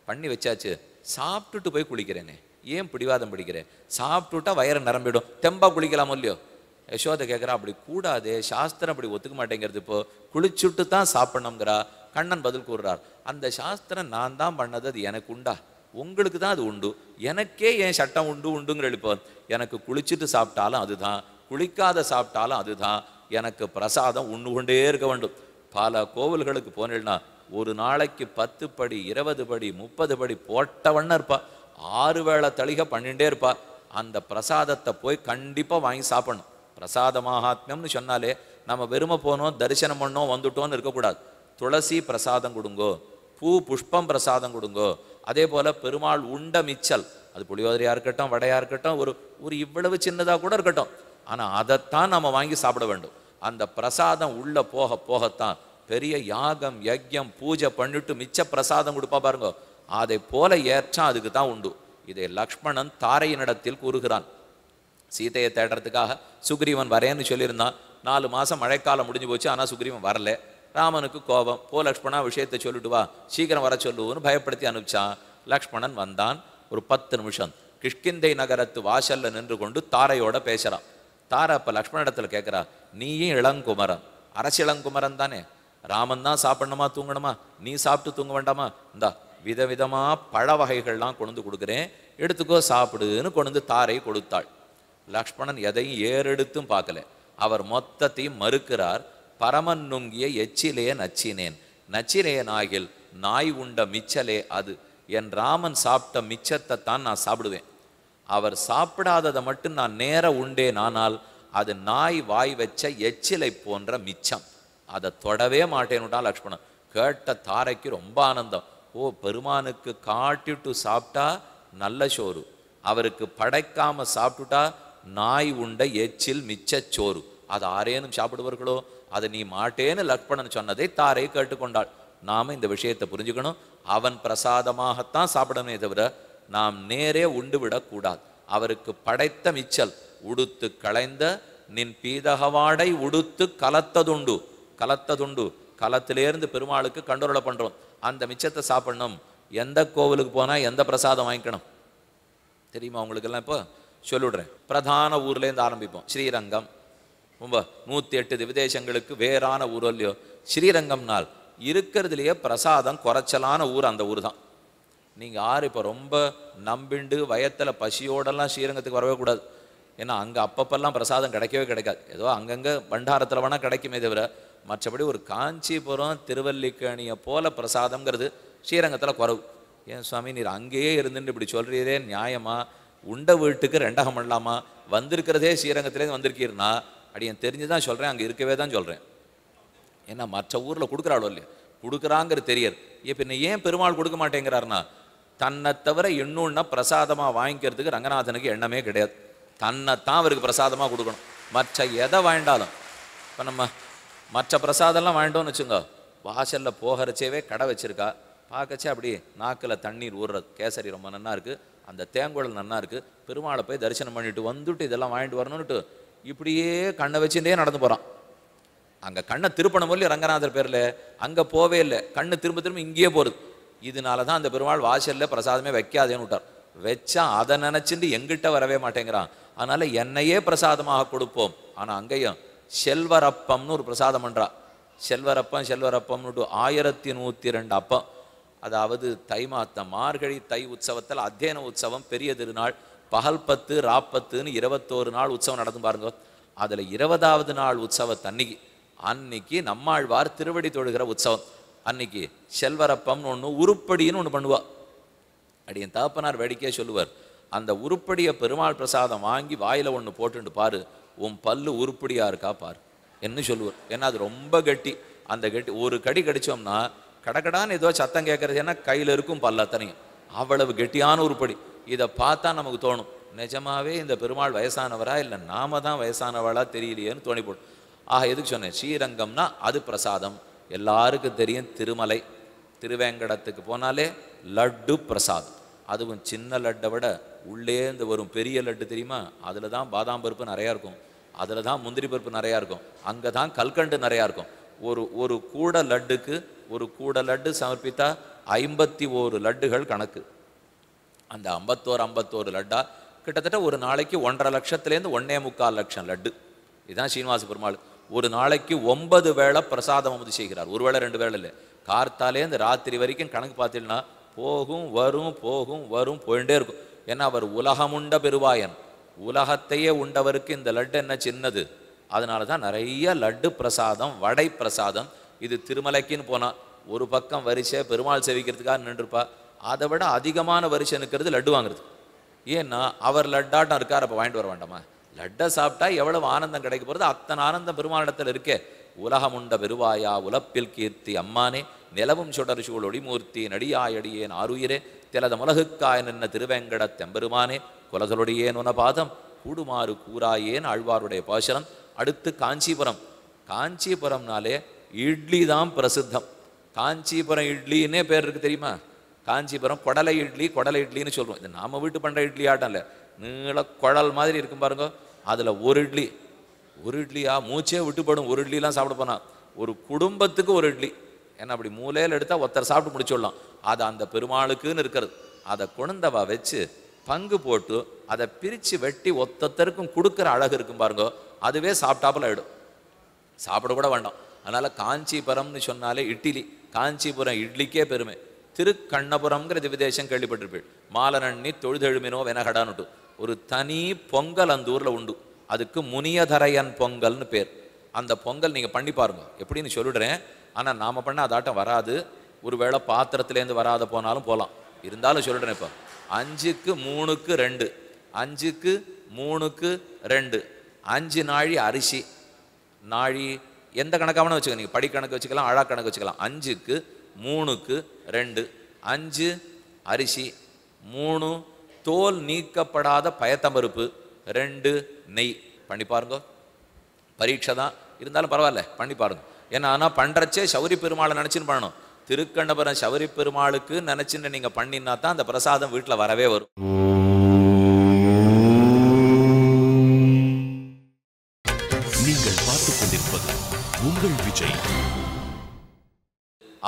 பண்ணி வச்சாச்சு, சாப்பிட்டுட்டு போய் குளிக்கிறேனே, ஏன் பிடிவாதம் பிடிக்கிறேன்? சாப்பிட்டுட்டா வயிறு நிரம்பிடும், தெம்பா குளிக்கலாமோ இல்லையோ? யசோதை கேட்குறா, அப்படி கூடாதே, சாஸ்திரம் அப்படி ஒத்துக்க மாட்டேங்கிறது. இப்போ குளிச்சுட்டு தான் சாப்பிடணுங்கிறா. கண்ணன் பதில் கூறுறார், அந்த சாஸ்திரம் நான் தான் பண்ணது, அது எனக்கு உண்டா? உங்களுக்கு தான் அது உண்டு, எனக்கே ஏன் சட்டம் உண்டுங்கிற எழுப்போ. எனக்கு குளிச்சுட்டு சாப்பிட்டாலும் அதுதான், குளிக்காத சாப்பிட்டாலும் அதுதான். எனக்கு பிரசாதம் உண்ணு கொண்டே இருக்க வேண்டும். பல கோவில்களுக்கு போனேன்னா ஒரு நாளைக்கு 10 படி 20 படி 30 படி போட்டவண்ண இருப்பா. 6 வேளை தளிகை பண்ணிகிட்டே இருப்பா. அந்த பிரசாதத்தை போய் கண்டிப்பாக வாங்கி சாப்பிடணும். பிரசாத மகாத்மியம்னு சொன்னாலே நம்ம வெறுமை போனோம், தரிசனம் பண்ணோம், வந்துட்டோன்னு இருக்கக்கூடாது. துளசி பிரசாதம் கொடுங்கோ, பூ புஷ்பம் பிரசாதம் கொடுங்கோ. அதே போல் பெருமாள் உண்ட மிச்சல், அது புளியோதரையாக இருக்கட்டும், வடையாக இருக்கட்டும், ஒரு இவ்வளவு சின்னதாக கூட இருக்கட்டும், ஆனால் அதைத்தான் நம்ம வாங்கி சாப்பிட வேண்டும். அந்த பிரசாதம் உள்ள போக போகத்தான் பெரிய யாகம் யஜ்யம் பூஜை பண்ணிட்டு மிச்ச பிரசாதம் கொடுப்பா பாருங்க. அதை போல ஏற்றா அதுக்கு தான் உண்டு. இதை லக்ஷ்மணன் தாரையினிடத்தில் கூறுகிறான். சீதையை தேடுறதுக்காக சுக்ரீவன் வரேன்னு சொல்லியிருந்தான். 4 மாதம் மழைக்காலம் முடிஞ்சு போச்சு, ஆனால் சுக்ரீவன் வரல. ராமனுக்கு கோபம், போ லக்ஷ்மணா விஷயத்தை சொல்லிட்டு வா, சீக்கிரம் வர சொல்லுவோன்னு பயப்படுத்தி அனுப்பிச்சான். லக்ஷ்மணன் வந்தான். ஒரு 10 நிமிஷம் கிஷ்கிந்தை நகரத்து வாசல்ல நின்று கொண்டு தாரையோட பேசுறான். தாரை அப்ப லக்ஷ்மணனிடத்துல கேட்கிறா, நீயும் இளங்குமரன், அரசிளங்குமரன் தானே, ராமன் தான் சாப்பிடணுமா தூங்கணுமா, நீ சாப்பிட்டு தூங்க வேண்டாமா, இந்தா விதவிதமா பழ வகைகள்லாம் கொண்டு கொடுக்குறேன், எடுத்துக்கோ சாப்பிடுன்னு கொண்டு தாரை கொடுத்தாள். லக்ஷ்மணன் எதையும் ஏறெடுத்தும் பார்க்கல. அவர் மொத்தத்தையும் மறுக்கிறார். பரமன் நுங்கிய எச்சிலே நச்சினேன், நச்சினேன் ஆகில் நாய் உண்ட மிச்சலே அது. என் ராமன் சாப்பிட்ட மிச்சத்தை தான் நான் சாப்பிடுவேன். அவர் சாப்பிடாததை மட்டும் நான் நேர உண்டேன், ஆனால் அது நாய் வாய் வச்ச எச்சிலை போன்ற மிச்சம், அதை தொடவே மாட்டேன்னுட்டான் லக்ஷ்மணன். கேட்ட தாரைக்கு ரொம்ப ஆனந்தம். ஓ, பெருமானுக்கு காட்டிட்டு சாப்பிட்டா நல்ல சோறு, அவருக்கு படைக்காம சாப்பிட்டுட்டா நாய் உண்ட எச்சில் மிச்சச்சோறு, அது ஆரேனும் சாப்பிடுவார்களோ, அதை நீ மாட்டேன்னு லக்ஷ்மணன் சொன்னதை தாரை கேட்டுக்கொண்டாள். நாம இந்த விஷயத்தை புரிஞ்சுக்கணும். அவன் பிரசாதமாகத்தான் சாப்பிடணுமே தவிர நாம் நேரே உண்டு விடக்கூடாது. அவருக்கு படைத்த மிச்சல் உடுத்து களைந்த நின் பீதகவாடை உடுத்து கலத்ததுண்டு, கலத்ததுண்டு, களத்திலேருந்து பெருமாளுக்கு கண்டோரலை பண்றோம். அந்த மிச்சத்தை சாப்பிடணும். எந்த கோவிலுக்கு போனா எந்த பிரசாதம் வாங்கிக்கணும் தெரியுமா உங்களுக்கெல்லாம்? இப்போ சொல்லிவிடுறேன். பிரதான ஊர்லேருந்து ஆரம்பிப்போம். ஸ்ரீரங்கம் ரொம்ப 108 திவிதேசங்களுக்கு வேறான ஊர் இல்லையோ. ஸ்ரீரங்கம்னால் இருக்கிறதுலையே பிரசாதம் குறைச்சலான ஊர் அந்த ஊர் தான். நீங்கள் யார் இப்போ ரொம்ப நம்பிண்டு வயத்தில் பசியோடெல்லாம் ஸ்ரீரங்கத்துக்கு வரவே கூடாது. ஏன்னா அங்கே அப்பப்பெல்லாம் பிரசாதம் கிடைக்கவே கிடைக்காது. ஏதோ அங்கங்கே பண்டாரத்தில் வேணால் கிடைக்குமே தவிர மற்றபடி ஒரு காஞ்சிபுரம் திருவல்லிக்கேணியை போல பிரசாதங்கிறது ஸ்ரீரங்கத்தில் குறவு. ஏன் சுவாமி நீர் அங்கேயே இருந்துட்டு இப்படி சொல்கிறீரே நியாயமா? உண்ட வீட்டுக்கு 2 பண்ணலாமா? வந்திருக்கிறதே ஸ்ரீரங்கத்திலேருந்து வந்திருக்கீர்னா அடி என் தெரிஞ்சு தான் சொல்கிறேன், அங்கே இருக்கவே தான் சொல்கிறேன். ஏன்னா மற்ற ஊரில் கொடுக்குறாளோ இல்லையா, கொடுக்குறாங்கிறது தெரியாது. பின்ன ஏன் பெருமாள் கொடுக்க மாட்டேங்கிறாருன்னா, தன்னை தவிர இன்னொன்னா பிரசாதமாக வாங்கிக்கிறதுக்கு ரங்கநாதனுக்கு எண்ணமே கிடையாது. தன்னைத்தான் அவருக்கு பிரசாதமாக கொடுக்கணும். மற்ற எதை வாங்கிட்டாலும், இப்போ நம்ம மற்ற பிரசாதம்லாம் வாங்கிட்டோம்னு வச்சுங்க, வாசலில் போகிறச்சேவே கடை வச்சுருக்கா, பார்க்கச்சே அப்படி நாக்கில் தண்ணீர் ஊறுறது. கேசரி ரொம்ப நன்னா இருக்குது, அந்த தேங்குழல் நன்னா இருக்குது, பெருமாளை போய் தரிசனம் பண்ணிட்டு வந்துட்டு இதெல்லாம் வாங்கிட்டு வரணும்னுட்டு இப்படியே கண்ணை வச்சுட்டே நடந்து போகிறான். அங்கே கண்ணை திருப்பணம் இல்லையா ரங்கநாதர் பேரில், அங்கே போவே இல்லை, கண்ணு திரும்ப திரும்ப இங்கேயே போகிறது. இதனால தான் அந்த பெருமாள் வாசலில் பிரசாதமே வைக்காதேன்னு விட்டார். வச்சா அதை நினச்சிட்டு எங்கிட்ட வரவே மாட்டேங்கிறான். அதனால் என்னையே பிரசாதமாக கொடுப்போம். ஆனால் அங்கேயும் செல்வரப்பம்னு ஒரு பிரசாதம் பண்ணுறா. செல்வரப்பம்னு 1102 அப்பம். அதாவது தை மாதம் மார்கழி தை உற்சவத்தில் அத்தியன உற்சவம் பெரிய திருநாள், பகல் 10 ராப்பத்துன்னு 21 நாள் உற்சவம் நடந்து பாருங்க. அதில் 20வது நாள் உற்சவத்தன்னைக்கு அன்னைக்கு நம்மாழ்வார் திருவடி தொழுகிற உற்சவம். அன்னைக்கு செல்வரப்பம்னு ஒன்று உருப்படின்னு ஒன்று பண்ணுவா. அடியன் தகப்பனார் வேடிக்கையே சொல்லுவார், அந்த உருப்படியை பெருமாள் பிரசாதம் வாங்கி வாயில் ஒன்று போட்டுட்டு பாரு, உன் பல்லு உருப்படியாக இருக்கா பாரு என்ன சொல்லுவார். ஏன்னா அது ரொம்ப கட்டி. அந்த கட்டி ஒரு கடி கடிச்சோம்னா கடக்கடான்னு ஏதோ சத்தம் கேட்கறது, ஏன்னா கையில் இருக்கும் பல்லத்தனையும், அவ்வளவு கெட்டியான உருப்படி. இதை பார்த்தா நமக்கு தோணும், நிஜமாவே இந்த பெருமாள் வயசானவரா இல்லை நாம தான் வயசானவளா தெரியலையேன்னு தோணி போடும். ஆக எதுக்கு சொன்னேன், ஸ்ரீரங்கம்னா அது பிரசாதம். எல்லாருக்கும் தெரியும், திருமலை திருவேங்கடத்துக்கு போனாலே லட்டு பிரசாதம். அதுவும் சின்ன லட்டை விட உள்ளேந்து வரும் பெரிய லட்டு தெரியுமா, அதில் தான் பாதாம் பருப்பு நிறையா இருக்கும், அதில் தான் முந்திரி பருப்பு நிறையா இருக்கும், அங்கே தான் கல்கண்டு நிறையா இருக்கும். ஒரு கூட லட்டுக்கு ஒரு கூட லட்டு சமர்ப்பித்தா 51 லட்டுகள் கணக்கு. அந்த 51 லட்டா கிட்டத்தட்ட ஒரு நாளைக்கு 1.5 லட்சத்துலேருந்து 1.25 லட்சம் லட்டு. இதுதான் ஸ்ரீனிவாச பெருமாள். ஒரு நாளைக்கு 9 வேளை பிரசாதம் அமுது செய்கிறார். ஒரு வேளை 2 வேளை இல்லை, கார்த்தாலேருந்து ராத்திரி வரைக்கும் கணக்கு பார்த்தீங்கன்னா போகும் வரும் போயிட்டே இருக்கும். ஏன்னா அவர் உலகமுண்ட பெருவாயன், உலகத்தையே உண்டவருக்கு இந்த லட்டு என்ன சின்னது. அதனால தான் நிறைய லட்டு பிரசாதம், வடை பிரசாதம். இது திருமலைக்குன்னு போனால் ஒரு பக்கம் வரிசை பெருமாள் சேவிக்கிறதுக்காக நின்றுருப்பா, அதை விட அதிகமான வரிசை நிற்கிறது லட்டு வாங்குறது. ஏன்னா அவர் லட்டாட்டம் இருக்கார், அப்போ வாங்கிட்டு வர வேண்டாமா? லட்டை சாப்பிட்டா எவ்வளவு ஆனந்தம் கிடைக்க போகிறது, அத்தனை ஆனந்தம் பெருமாளிடத்தில் இருக்கே. உலகமுண்ட பெருவாயா உலப்பில் கீர்த்தி அம்மானே, நிலவும் சுடர் சூழ் ஒளிமூர்த்தி நடியாயடியேன் ஆறுயிரே, திலத முலகுக்காய் நின்ன திருவேங்கட தெம்பெருமானே, குலதொடியேன் உன பாதம் கூடுமாறு கூறாயேன் ஆழ்வாருடைய பாசனம். அடுத்து காஞ்சிபுரம். காஞ்சிபுரம்னாலே இட்லி தான் பிரசித்தம். காஞ்சிபுரம் இட்லின்னே பேர் இருக்குது தெரியுமா. காஞ்சிபுரம் குடலை இட்லின்னு சொல்லுவோம். இது நாம் வீட்டு பண்ணுற இட்லி ஆட்டம் இல்லை, நீள குழல் மாதிரி இருக்கும் பாருங்க. அதில் ஒரு இட்லியா மூச்சே விட்டுப்படும். ஒரு இட்லிலாம் சாப்பிட போனால் ஒரு குடும்பத்துக்கு ஒரு இட்லி. ஏன்னா அப்படி மூலையில் எடுத்தால் ஒருத்தர் சாப்பிட்டு முடிச்சுடலாம். அது அந்த பெருமாளுக்குன்னு இருக்கிறது. அதை கொழுந்தவா வச்சு பங்கு போட்டு அதை பிரித்து வெட்டி ஒத்தத்தருக்கும் கொடுக்குற அழகு இருக்கும் பாருங்க, அதுவே சாப்பிட்டாப்புல ஆகிடும், சாப்பிட கூட வேண்டாம். அதனால் காஞ்சிபுரம்னு சொன்னாலே இட்லி. காஞ்சிபுரம் இட்லிக்கே பெருமை. திருக்கண்ணபுரம்ங்கிற விதேசம் கேள்விப்பட்டிருப்பீள். மாலனண்ணி தொழுதெழுமினோ வெனகடான்னுட்டு ஒரு தனி பொங்கல் அந்த ஊரில் உண்டு. அதுக்கு முனியதரையன் பொங்கல்னு பேர். அந்த பொங்கல் நீங்கள் பண்ணி பாருங்க, எப்படின்னு சொல்லிடுறேன். ஆனால் நாம் பண்ண அதாட்டம் வராது. ஒருவேளை பாத்திரத்துலேருந்து வராத போனாலும் போகலாம், இருந்தாலும் சொல்லிடுறேன். இப்போ 5க்கு 3க்கு 2, 5க்கு 3க்கு 2, 5 நாழி அரிசி. நாழி எந்த கணக்காக வச்சுக்க, நீங்கள் படிக்கணக்கு வச்சுக்கலாம், அழா கணக்கு வச்சுக்கலாம். 5க்கு 3க்கு 2, 5 அரிசி, 3 தோல் நீக்கப்படாத பயத்தம்பருப்பு, 2 நெய். பண்ணி பாருங்க, பரீட்சை தான் இருந்தாலும் பரவாயில்ல, பண்ணி பாருங்க. ஏன்னா ஆனால் பண்ணுறச்சே சௌரி பெருமாளை நினச்சின்னு பண்ணணும். திருக்கண்ணபுரம் சௌரி பெருமாளுக்கு நினச்சின்னு நீங்கள் பண்ணினா தான் அந்த பிரசாதம் வீட்டில் வரவே வரும்.
நீங்கள் பார்த்துக் கொண்டிருப்பது உங்கள் விஜய்.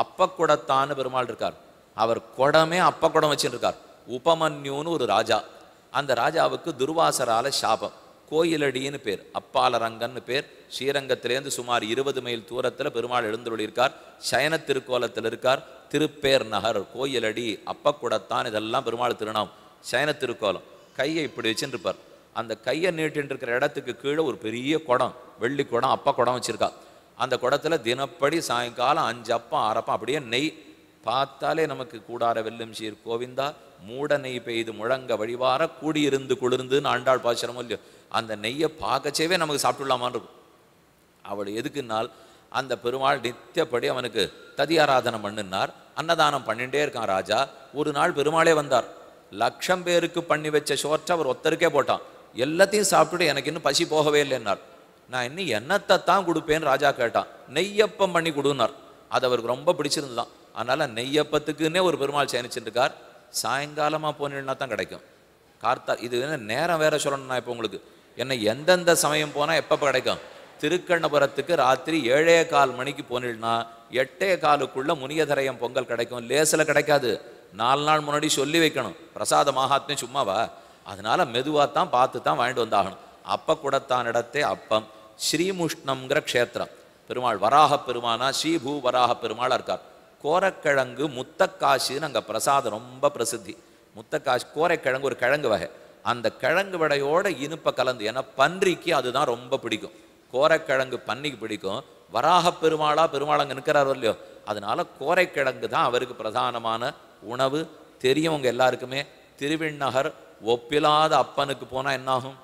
அப்பக்குடத்தான்னு பெருமாள் இருக்கார். அவர் குடமே அப்பக்குடம் வச்சுட்டு இருக்கார். உபமன்யுன்னு ஒரு ராஜா. அந்த ராஜாவுக்கு துர்வாசரால சாபம். கோயிலடின்னு பேர், அப்பாலரங்கன்னு பேர். ஸ்ரீரங்கத்திலேருந்து சுமார் 20 மைல் தூரத்தில் பெருமாள் எழுந்தருளியிருக்கார். சயன திருக்கோலத்தில் இருக்கார். திருப்பேர் நகர், கோயிலடி, அப்பக்குடத்தான், இதெல்லாம் பெருமாள் திருநாம். சயன திருக்கோலம். கையை இப்படி வச்சுட்டு இருப்பார். அந்த கையை நீட்டின்னு இருக்கிற இடத்துக்கு கீழே ஒரு பெரிய குடம், வெள்ளி குடம், அப்ப குடம் வச்சிருக்கா. அந்த குடத்தில் தினப்படி சாயங்காலம் 5 அப்பம் 6 அப்பம் அப்படியே நெய். பார்த்தாலே நமக்கு கூடார வெல்லும் சீர் கோவிந்தா மூட நெய் பெய்து முழங்க வழிவார கூடியிருந்து குளிர்ந்துன்னு ஆண்டாள் பாசுரமோ இல்லையோ, அந்த நெய்யை பார்க்கச்சேவே நமக்கு சாப்பிட்டுடலாமான்னு இருக்கும். அவள் எதுக்குன்னால் அந்த பெருமாள் நித்தியப்படி அவனுக்கு ததியாராதனை பண்ணினார். அன்னதானம் பண்ணிட்டே இருக்கான் ராஜா. ஒரு நாள் பெருமாளே வந்தார். 1,00,000 பேருக்கு பண்ணி வச்ச சோற்றை அவர் ஒருத்தருக்கே போட்டான். எல்லாத்தையும் சாப்பிட்டுட்டு எனக்கு இன்னும் பசி போகவே இல்லைன்னார். நான் இன்னும் என்னத்தை தான் கொடுப்பேன்னு ராஜா கேட்டான். நெய்யப்பம் பண்ணி கொடுன்னார். அது அவருக்கு ரொம்ப பிடிச்சிருந்துதான். அதனால நெய்யப்பத்துக்குன்னே ஒரு பெருமாள் சேனிச்சுருக்கார். சாயங்காலமாக போனீங்கன்னா தான் கிடைக்கும். இது நேரம் வேற சொல்லணும். நான் இப்போ உங்களுக்கு என்ன எந்தெந்த சமயம் போனால் எப்போ கிடைக்கும்? திருக்கண்ணபுரத்துக்கு ராத்திரி 7:15 மணிக்கு போனீங்கன்னா 8:15 முனியதரையம் பொங்கல் கிடைக்கும். லேசில் கிடைக்காது. 4 நாள் முன்னாடி சொல்லி வைக்கணும். பிரசாத மகாத்மியம் சும்மாவா? அதனால மெதுவாக தான் பார்த்து தான் வாங்கிட்டு வந்தாகணும். அப்ப கூடத்தான் இடத்தே அப்பம். ஸ்ரீமுஷ்ணம்ங்கிற க்ஷேத்திரம். பெருமாள் வராக பெருமானா ஸ்ரீபூ வராக பெருமாள் இருக்கார். கோரக்கிழங்கு முத்தக்காசின்னு அங்கே பிரசாதம் ரொம்ப பிரசித்தி. முத்தக்காசி கோரைக்கிழங்கு ஒரு கிழங்கு வகை. அந்த கிழங்கு வடையோட இனிப்பை கலந்து, ஏன்னா பன்றிக்கு அதுதான் ரொம்ப பிடிக்கும். கோரைக்கிழங்கு பன்னிக்கு பிடிக்கும். வராக பெருமாள் அங்கே நிற்கிறாரோ இல்லையோ, அதனால கோரைக்கிழங்கு தான் அவருக்கு பிரதானமான உணவு. தெரியவங்க எல்லாருக்குமே. திருவிண்ணகர் ஒப்பிலாத அப்பனுக்கு போனால் என்னாகும்?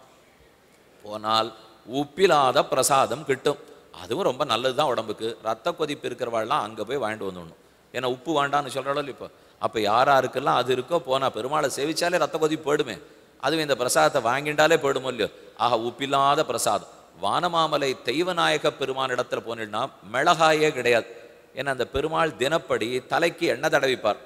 போனால் உப்பிலாத பிரசாதம் கிட்டும். அதுவும் ரொம்ப நல்லது தான் உடம்புக்கு. ரத்த கொதிப்பு இருக்கிறவாள்லாம் அங்கே போய் வாங்கிட்டு வந்துடணும். ஏன்னா உப்பு வேண்டான்னு சொல்கிறாலும் இப்போ. அப்போ யாராருக்கெல்லாம் அது இருக்கோ போனால் பெருமாளை சேவிச்சாலே ரத்த கொதிப்பு போயிடுமே. அதுவும் இந்த பிரசாதத்தை வாங்கிட்டாலே போயிடுமோ இல்லையோ. ஆக உப்பில்லாத பிரசாதம். வானமாமலை தெய்வநாயக பெருமான் இடத்துல போனீங்கன்னா மிளகாயே கிடையாது. ஏன்னா அந்த பெருமாள் தினப்படி தலைக்கு எண்ணெய் தடவிப்பார்.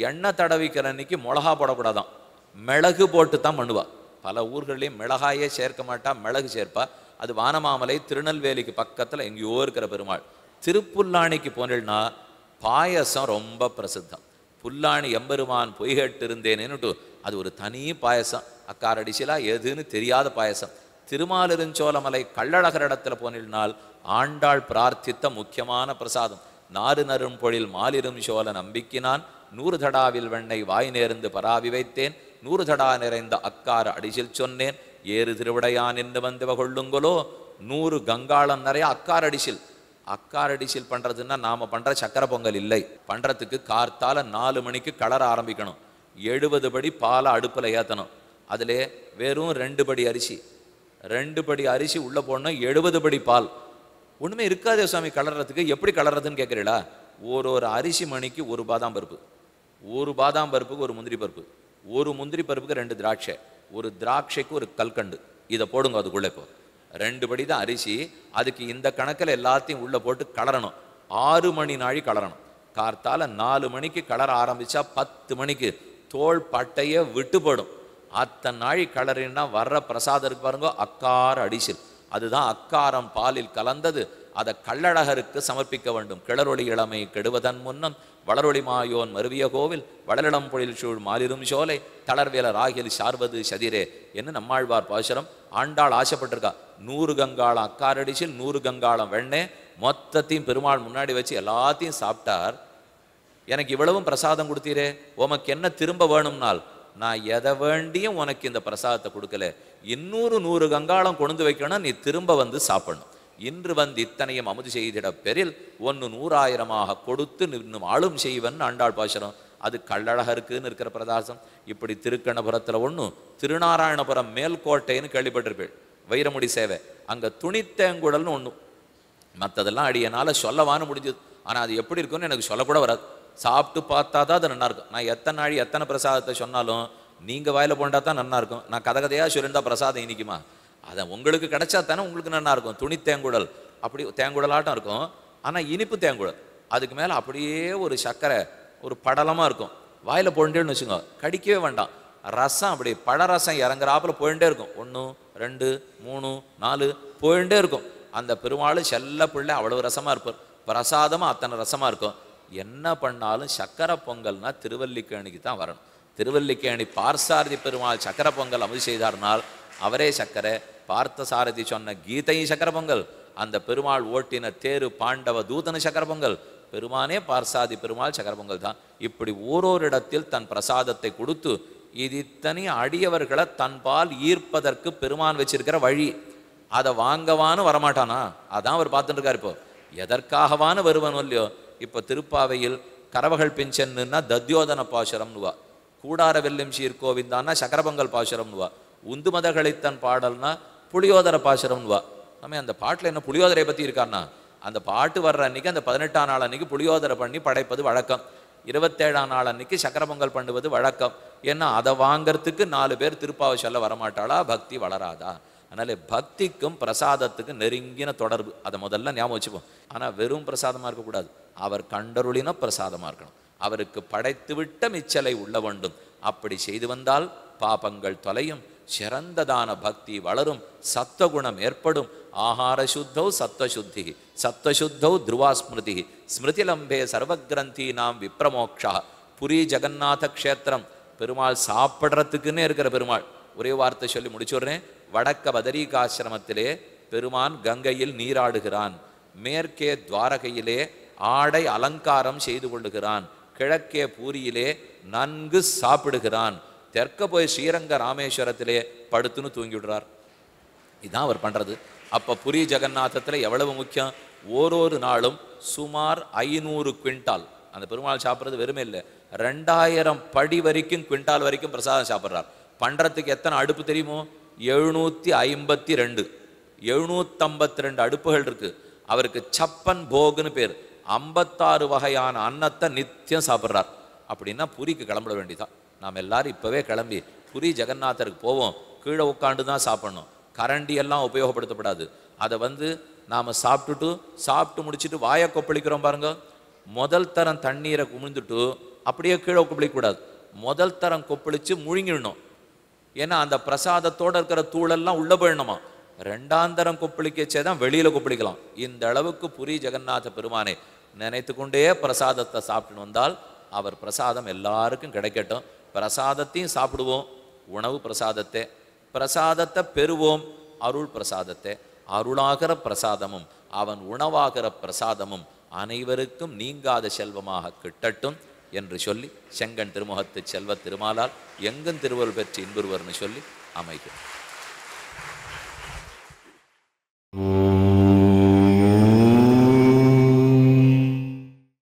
எண்ணெய் தடவிக்கிற அன்னைக்கு மிளகா போடக்கூடாதான், மிளகு போட்டு தான் பண்ணுவா. பல ஊர்களையும் மிளகாயே சேர்க்க மாட்டா, மிளகு சேர்ப்பா. அது வானமாமலை திருநெல்வேலிக்கு பக்கத்தில் எங்கேயோ இருக்கிற பெருமாள். திருப்புல்லாணிக்கு போனீங்கன்னா பாயசம் ரொம்ப பிரசித்தம். புல்லாணி எம்பெருமான் பொய்கட்டு இருந்தேன்னுட்டு அது ஒரு தனி பாயசம். அக்காரடிசிலா எதுன்னு தெரியாத பாயசம். திருமாலிருஞ்சோலமலை கள்ளழகர் இடத்துல போனினால் ஆண்டாள் பிரார்த்தித்த முக்கியமான பிரசாதம். நாறு நரும் பொழில் மாலிரும் சோழ நம்பிக்கினான் 100 தடாவில் வெண்ணை வாய் நேர்ந்து பராவி வைத்தேன் 100 தடா நிறைந்த அக்கார அடிசில் சொன்னேன் ஏறு திருவிடையான் என்று வந்து கொள்ளுங்களோ. 100 கங்காளம் நிறைய அக்காரடிசில். அக்காரடிசில் பண்ணுறதுன்னா நாம் பண்ணுற சக்கரை பொங்கல் இல்லை. பண்ணுறதுக்கு கார்த்தால 4 மணிக்கு கலர ஆரம்பிக்கணும். 70 படி பாலை அடுப்பில் ஏற்றணும். அதில் வெறும் 2 படி அரிசி, 2 படி அரிசி உள்ளே போடணும். 70 படி பால். ஒன்றுமே இருக்காதே சுவாமி கலர்றதுக்கு. எப்படி கலர்றதுன்னு கேட்குறீங்களா? ஒரு அரிசி மணிக்கு 1 பாதாம் பருப்பு, 1 பாதாம் பருப்புக்கு 1 முந்திரி பருப்பு, 1 முந்திரி பருப்புக்கு 2 திராட்சை, 1 திராட்சைக்கு 1 கல்கண்டு. இதை போடுங்க அதுக்குள்ளே. இப்போ 2 படி தான் அரிசி. அதுக்கு இந்த கணக்கில் எல்லாத்தையும் உள்ளே போட்டு கலரணும். 6 மணி நாழி கலரணும். கார்த்தால 4 மணிக்கு கலர ஆரம்பித்தா 10 மணிக்கு தோல் பட்டையை விட்டு போடும். அத்தனை நாழி கலரின்னா வர்ற பிரசாதம் இருக்கு பாருங்க, அக்கார அடிசில். அதுதான் அக்காரம் பாலில் கலந்தது. அதை கள்ளழகருக்கு சமர்ப்பிக்க வேண்டும். கிளரொளி இளமை கெடுவதன் முன்னம் வளரொளி மாயோன் மருவிய கோவில் வளரிளம் பொழில் சூழ் மாலிரும் சோலை தளர்வேல ராகில் சார்வது சதிரே என்று நம்மாழ்வார் பாசுரம். ஆண்டாள் ஆசைப்பட்டிருக்கா. 100 கங்காளம் அக்காரடிசில் 100 கங்காளம் வெண்ணெய் மொத்தத்தையும் பெருமாள் முன்னாடி வச்சு எல்லாத்தையும் சாப்பிட்டார். எனக்கு இவ்வளவும் பிரசாதம் கொடுத்தீரே, உமக்கு என்ன திரும்ப வேணும்னால் நான் எதை வேண்டியும் உனக்கு இந்த பிரசாதத்தை கொடுக்கல. 100 கங்காளம் கொண்டு வைக்கணும், நீ திரும்ப வந்து சாப்பிடணும். இன்று வந்து இத்தனையும் அமுது செய்திட பெரில் 100,000 கொடுத்து இன்னும் ஆளும் செய்வன் ஆண்டாள் பாசுரம். அது கள்ளழகருக்குன்னு இருக்கிற பிரதாசம். இப்படி திருக்கண்ணபுரத்தில் ஒன்று, திருநாராயணபுரம் மேல்கோட்டைன்னு கேள்விப்பட்டிருப்பேன். வைரமுடி சேவை. அங்கே துணித்தேங்குடல்னு ஒன்று. மற்றதெல்லாம் அடியனால சொல்லவான்னு முடிஞ்சது. ஆனால் அது எப்படி இருக்குன்னு எனக்கு சொல்லக்கூட வராது. சாப்பிட்டு பார்த்தா தான் அது நல்லா இருக்கும். நான் எத்தனை நாள் எத்தனை பிரசாதத்தை சொன்னாலும் நீங்கள் வாயில் போண்டா தான் நல்லா இருக்கும். நான் கதையாக சொல்லியிருந்தா பிரசாதம் இனிக்குமா? அதை உங்களுக்கு கிடைச்சா தானே உங்களுக்கு நல்லா இருக்கும். துணி தேங்குடல் அப்படி தேங்குடலாட்டம் இருக்கும். ஆனால் இனிப்பு தேங்குடல். அதுக்கு மேலே அப்படியே ஒரு சர்க்கரை ஒரு படலமாக இருக்கும். வாயில் போயிட்டேன்னு வச்சுக்கோ, கடிக்கவே வேண்டாம். ரசம் அப்படி பழரசம் இறங்குறாப்புல போயிட்டே இருக்கும். 1 2 3 4 போயிட்டே இருக்கும். அந்த பெருமாள் செல்ல பிள்ளை அவ்வளவு ரசமாக இருப்பார். பிரசாதமாக அத்தனை ரசமாக இருக்கும். என்ன பண்ணாலும் சக்கரை பொங்கல்னா திருவல்லிக்கேணிக்கு தான் வரணும். திருவல்லிக்கேணி பார்சாரதி பெருமாள் சக்கரை பொங்கல் அமுது செய்தார்னால் அவரே சக்கரை. பார்த்த சாரதி சொன்ன கீதையும் சக்கரை பொங்கல். அந்த பெருமாள் ஓட்டின தேரு பாண்டவ தூதன சக்கரை பொங்கல். பெருமானே பார்சாதி பெருமாள் சக்கரை பொங்கல் தான். இப்படி ஓரோரு இடத்தில் தன் பிரசாதத்தை கொடுத்து இது இத்தனை அடியவர்களை தன்பால் ஈர்ப்பதற்கு பெருமான் வச்சிருக்கிற வழி. அதை வாங்கவான்னு வரமாட்டானா? அதான் அவர் பார்த்துட்டு இருக்கார். இப்போ எதற்காகவான்னு வருவனும் இல்லையோ. இப்போ திருப்பாவையில் கரவகள் பிஞ்சன்னுன்னா தத்யோதன பாசுரம்னுவா, கூடார வெல்லும் சீர்கோவிந்தான்னா சக்கரபொங்கல் பாசுரம்னுவா, உந்து மதகளித்தன் பாடல்னா புளியோதர பாசுரம்னுவா. நம்ம அந்த பாட்டில் என்ன புளியோதரை பற்றி இருக்காருன்னா அந்த பாட்டு வர்ற அன்னைக்கு அந்த 18ஆம் நாள் அன்னைக்கு புளியோதரை பண்ணி படைப்பது வழக்கம். 27ஆம் நாள் அன்னைக்கு சக்கர பொங்கல் பண்ணுவது வழக்கம். ஏன்னா அதை வாங்கறதுக்கு 4 பேர் திருப்பாவை சொல்ல வரமாட்டாளா, பக்தி வளராதா? அதனால பக்திக்கும் பிரசாதத்துக்கும் நெருங்கின தொடர்பு, அதை முதல்ல ஞாபகம் வச்சுப்போம். ஆனால் வெறும் பிரசாதமாக இருக்கக்கூடாது, அவர் கண்டருளின பிரசாதமாக இருக்கணும். அவருக்கு படைத்து விட்ட மிச்சலை உள்ள வேண்டும். அப்படி செய்து வந்தால் பாபங்கள் தொலையும், சிறந்ததான பக்தி வளரும், சத்வகுணம் ஏற்படும். ஆஹார சுத்தௌ சத்வசுத்தி, சத்வசுத்தௌ துருவாஸ்மிருதி, ஸ்மிருதிலம்பே சர்வகிரந்தி நாம் விப்ரமோக்ஷா. புரி ஜெகநாத க்ஷேத்திரம், பெருமாள் சாப்பிட்றதுக்குன்னே இருக்கிற பெருமாள். ஒரே வார்த்தை சொல்லி முடிச்சுடுறேன். வடக்க பதரிகாசிரமத்திலே பெருமான் கங்கையில் நீராடுகிறான். மேற்கே துவாரகையிலே ஆடை அலங்காரம் செய்து கொள்ளுகிறான். கிழக்கே பூரியிலே நன்கு சாப்பிடுகிறான். தெற்க போய் ஸ்ரீரங்க ராமேஸ்வரத்திலே படுத்துன்னு தூங்கி விடுறார். இதுதான் அவர் பண்றது. அப்ப புரி ஜெகநாதத்தில் எவ்வளவு முக்கியம். ஓரொரு நாளும் சுமார் 500 குவிண்டால் அந்த பெருமாள் சாப்பிட்றது வெறுமே இல்லை, 2000 படி வரைக்கும் குவிண்டால் வரைக்கும் பிரசாதம் சாப்பிட்றார். பண்றதுக்கு எத்தனை அடுப்பு தெரியுமோ? 752 752 அடுப்புகள் இருக்கு. அவருக்கு சப்பன் போகுன்னு பேர். 56 வகையான அன்னத்தை நித்தியம் சாப்பிட்றார். அப்படின்னா புரிக்கு கிளம்பிட வேண்டியதான். நாம் எல்லாரும் இப்பவே கிளம்பி புரி ஜெகநாதருக்கு போவோம். கீழே உட்காந்து தான் சாப்பிடணும், கரண்டி எல்லாம் உபயோகப்படுத்தப்படாது. அதை நாம் சாப்பிட்டு முடிச்சுட்டு வாயை கொப்பளிக்கிறோம் பாருங்க. முதல் தரம் தண்ணீரை குமிழ்ந்துட்டு அப்படியே கீழே கொப்பளிக்கக்கூடாது. முதல் தரம் கொப்பளிச்சு முழுங்கிடணும். ஏன்னா அந்த பிரசாதத்தோடு இருக்கிற தூளெல்லாம் உள்ள போயிடணுமா. 2ஆம் தரம் கொப்பளிக்கச்சே தான் வெளியில கொப்பளிக்கலாம். இந்த அளவுக்கு புரி ஜெகநாத பெருமானை நினைத்து கொண்டே பிரசாதத்தை சாப்பிட்டு வந்தால் அவர் பிரசாதம் எல்லாருக்கும் கிடைக்கட்டும். பிரசாதத்தையும் சாப்பிடுவோம், உணவு பிரசாதத்தை பெறுவோம், அருள் பிரசாதத்தை. அருளாகிற பிரசாதமும் அவன் உணவாகிற பிரசாதமும் அனைவருக்கும் நீங்காத செல்வமாக கிட்டட்டும் என்று சொல்லி செங்கன் திருமுகத்து செல்வ திருமாலால் எங்கும் திருவருள் பெற்று இன்புறுவர்னு சொல்லி அமைகிறோம்.